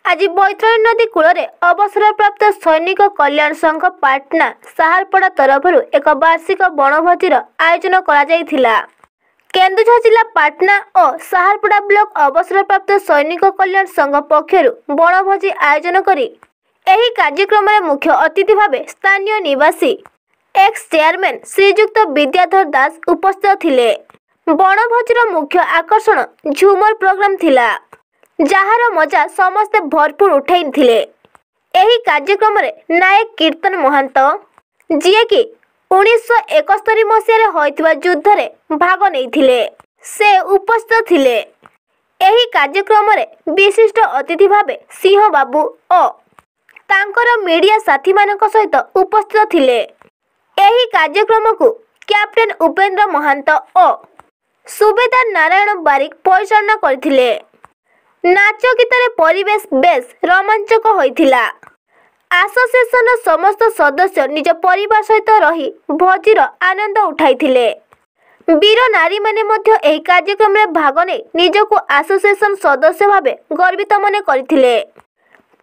आज बैतरणी नदी कूल अवसरप्राप्त सैनिक कल्याण संघ पाटना साहारपड़ा तरफ एक वार्षिक वनभोजी आयोजन करा। केन्दुझर जिला पाटना और साहारपड़ा ब्लॉक अवसरप्राप्त सैनिक कल्याण संघ पक्षर वनभोजी आयोजन करी एही कार्यक्रम में मुख्य अतिथि भाव स्थानीय निवासी एक्स चेयरमैन श्रीजुक्त विद्याधर दास उपस्थित थिले। वनभोजीर मुख्य आकर्षण झूमर प्रोग्राम थिला, जार मजा समस्ते भरपूर उठाई। एही कार्यक्रम में नायक कीर्तन महंत जी कि 1971 मसीह होइतिबा युद्ध रे भाग नहीं से उपस्थित थिले। एही कार्यक्रम में विशिष्ट अतिथि भाव सिंह बाबू और तांकर मीडिया साथी मानक सहित उपस्थित थिले। एही कार्यक्रम को कैप्टेन उपेन्द्र महंत और सुबेदार नारायण बारिक परिचालना करथिले। नाच गीतर परिवेश बेस रोमांचक होइथिला। एसोसिएशन समस्त सदस्य निज परिवार सहित रही भोजीर आनंद उठाइथिले। वीर नारी माने मध्य एही कार्यक्रम में भाग नै निजको एसोसिएशन सदस्य भावे गर्वित मन करथिले।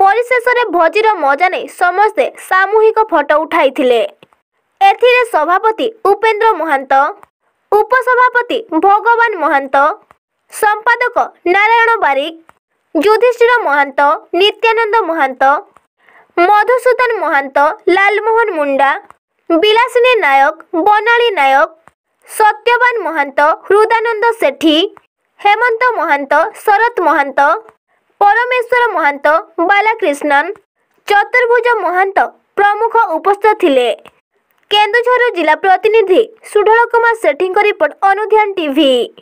परिशेष रे भोजीर मजा नै समस्ते सामूहिक फोटो उठाइथिले। एथिरे सभापति उपेन्द्र महंत, उपसभापति भगवान महंत, संपादक नारायण बारिक, युधिष्ठिर महंत, नित्यानंद महंत, मधुसूदन महंत, लालमोहन मुंडा, बिलासिनी नायक, बनाली नायक, सत्यवान महंत, हृदानंद सेठी, हेमंत महंत, शरत महंत, परमेश्वर महंत, बालाकृष्णन, चतुर्भुज महंत प्रमुख उपस्थित थिले। केन्दुझर जिला प्रतिनिधि सुढल कुमार सेठी रिपोर्ट अनुध्यान टीवी।